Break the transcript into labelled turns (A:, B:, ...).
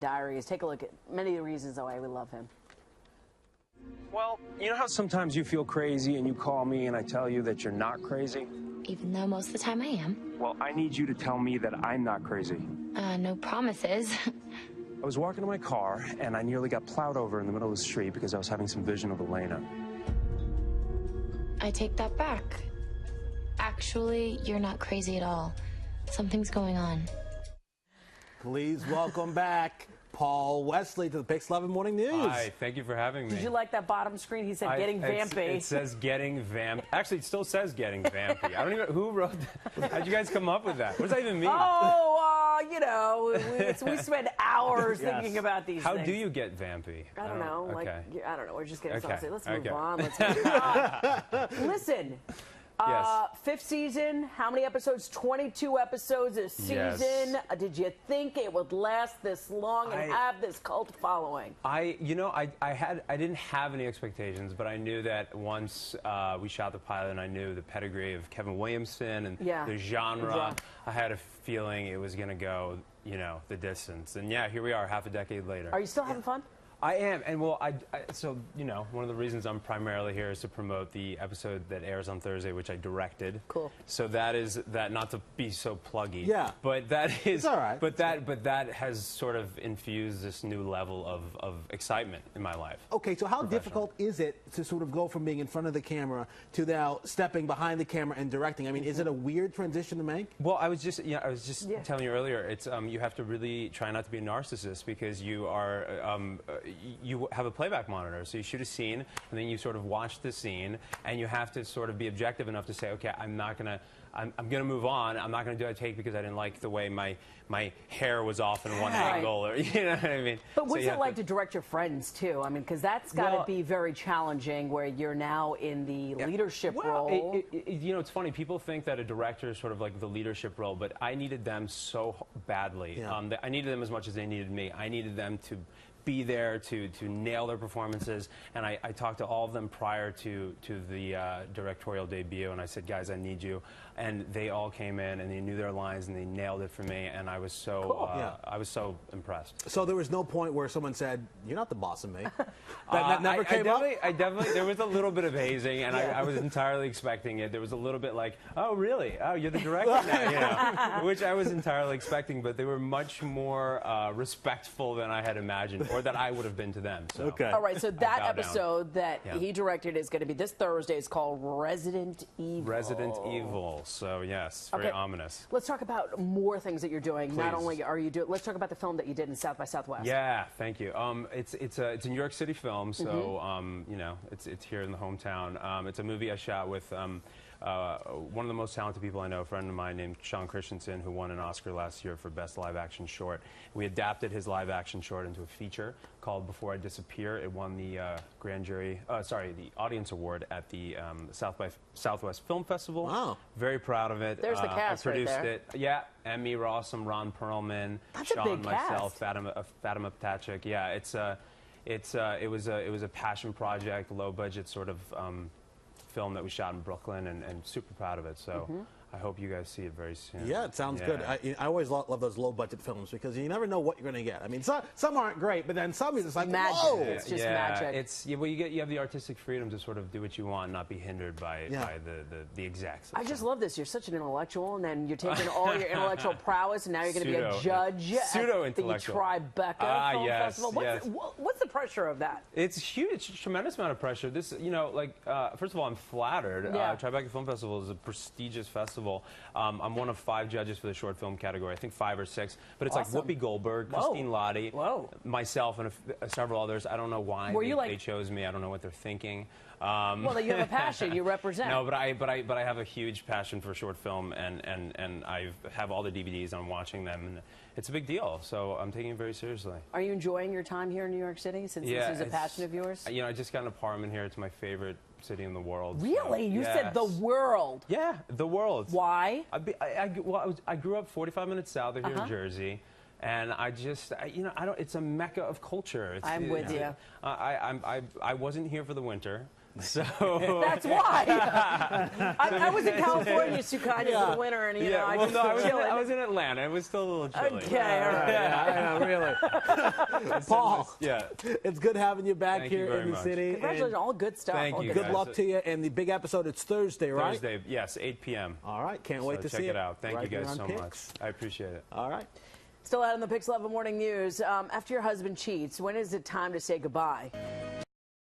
A: Diaries. Take a look at many of the reasons why we love him.
B: Well, you know how sometimes you feel crazy and you call me and I tell you that you're not crazy?
C: Even though most of the time I am.
B: Well, I need you to tell me that I'm not crazy.
C: No promises.
B: I was walking to my car and I nearly got plowed over in the middle of the street because I was having some vision of Elena.
C: I take that back. Actually, you're not crazy at all. Something's going on.
D: Please welcome back Paul Wesley to the Pix 11 Morning News.
E: Hi, thank you for having me.
A: Did you like that bottom screen? He said getting vampy.
E: It says getting vamp. Actually, it still says getting vampy. I don't even, who wrote that? How'd you guys come up with that? What does that even mean?
A: Oh, you know, we spend hours thinking about these
E: How
A: things.
E: do you get vampy?
A: I don't know.
E: Okay.
A: Like, I don't know. We're just getting
E: Okay.
A: started. Let's move
E: Okay.
A: on. Let's move on. Listen.
E: Yes.
A: Fifth season, how many episodes? 22 episodes a season.
E: Yes.
A: Did you think it would last this long and have this cult following?
E: I didn't have any expectations, but I knew that once we shot the pilot and I knew the pedigree of Kevin Williamson and the genre, I had a feeling it was going to go, you know, the distance. And yeah, here we are, half a decade later.
A: Are you still having fun?
E: I am, and well, so, you know, one of the reasons I'm primarily here is to promote the episode that airs on Thursday, which I directed.
A: Cool.
E: So that is that, not to be so pluggy.
D: Yeah.
E: But that is,
D: it's all right.
E: But that has sort of infused this new level of excitement in my life.
D: Okay, so how difficult is it to sort of go from being in front of the camera to now stepping behind the camera and directing? I mean, is it a weird transition to make?
E: Well, I was just telling you earlier, it's you have to really try not to be a narcissist because you are you have a playback monitor, so you shoot a scene and then you sort of watch the scene and you have to sort of be objective enough to say, okay, I'm gonna move on. I'm not gonna do a take because I didn't like the way my hair was off in one angle, or you know what I mean.
A: But what's it like to direct your friends too? I mean, because that's got to be very challenging, where you're now in the leadership role.
E: You know, it's funny. People think that a director is sort of like the leadership role, but I needed them so badly.
D: Yeah.
E: I needed them as much as they needed me. I needed them to be there to nail their performances, and I talked to all of them prior to the directorial debut, and I said, guys, I need you, and they all came in and they knew their lines and they nailed it for me, and I was so I was so impressed.
D: So there was no point where someone said, "You're not the boss of me." That never came up.
E: I definitely there was a little bit of hazing, and I was entirely expecting it. There was a little bit like, oh really? Oh, you're the director now, you know, which I was entirely expecting, but they were much more respectful than I had imagined, or that I would have been to them. So.
D: Okay.
A: All right, so that episode that he directed is going to be this Thursday. It's called Resident Evil.
E: Resident Evil. So yes, very ominous.
A: Let's talk about more things that you're doing.
E: Please.
A: Not only are you doing. Let's talk about the film that you did in South by Southwest.
E: Yeah, thank you. It's a New York City film, so you know, it's here in the hometown. It's a movie I shot with one of the most talented people I know, a friend of mine named Sean Christensen, who won an Oscar last year for Best Live Action Short. We adapted his live action short into a feature called Before I Disappear. It won the the Audience Award at the South by Southwest Film Festival.
D: Wow.
E: Very proud of it.
A: There's the cast
E: I produced
A: right there.
E: it. Yeah, Emmy Rossum, Ron Perlman,
A: That's a
E: Sean,
A: big
E: myself,
A: cast.
E: Fatima Ptachik. Yeah, it was a passion project, low budget sort of film that we shot in Brooklyn, and super proud of it. So I hope you guys see it very soon.
D: Yeah, it sounds good. I always love those low-budget films because you never know what you're going to get. I mean, some aren't great, but then some is like,
A: magic.
D: whoa!
A: It's just magic.
E: It's well, you have the artistic freedom to sort of do what you want, not be hindered by the execs.
A: I just love this. You're such an intellectual, and then you're taking all your intellectual prowess, and now you're going to be a judge at the Tribeca Film Festival. What's the pressure of that?
E: It's huge. It's a tremendous amount of pressure. This, you know, like, first of all, I'm flattered. Tribeca Film Festival is a prestigious festival. I'm one of 5 judges for the short film category. I think 5 or 6. But it's like Whoopi Goldberg, Christine Lottie, myself, and several others. I don't know why they chose me. I don't know what they're thinking.
A: Well, you have a passion. You represent.
E: No, but I have a huge passion for short film, and I have all the DVDs. I'm watching them, and it's a big deal. So I'm taking it very seriously.
A: Are you enjoying your time here in New York City, since this is a passion of yours?
E: You know, I just got an apartment here. It's my favorite city in the world.
A: Really?
E: So,
A: you said the world.
E: Yeah, the world.
A: Why?
E: I grew up 45 minutes south of here in Jersey. And I just, you know, it's a mecca of culture.
A: I'm with you.
E: I wasn't here for the winter. So
A: that's why. I was in California, so kind of in the winter, and I
E: was in Atlanta. It was still a little chilly.
A: Okay, all right.
D: Yeah, really. Paul, it's good having you back here in the city.
A: Congratulations, all good stuff.
E: Thank you.
D: Good luck to you. And the big episode, it's Thursday, right?
E: Thursday, yes, 8 p.m.
D: All right, can't wait to see it.
E: Check it out. Thank you guys so
D: Pix.
E: much. I appreciate it.
D: All right.
A: Still out on the Pix 11 Morning News. After your husband cheats, when is it time to say goodbye?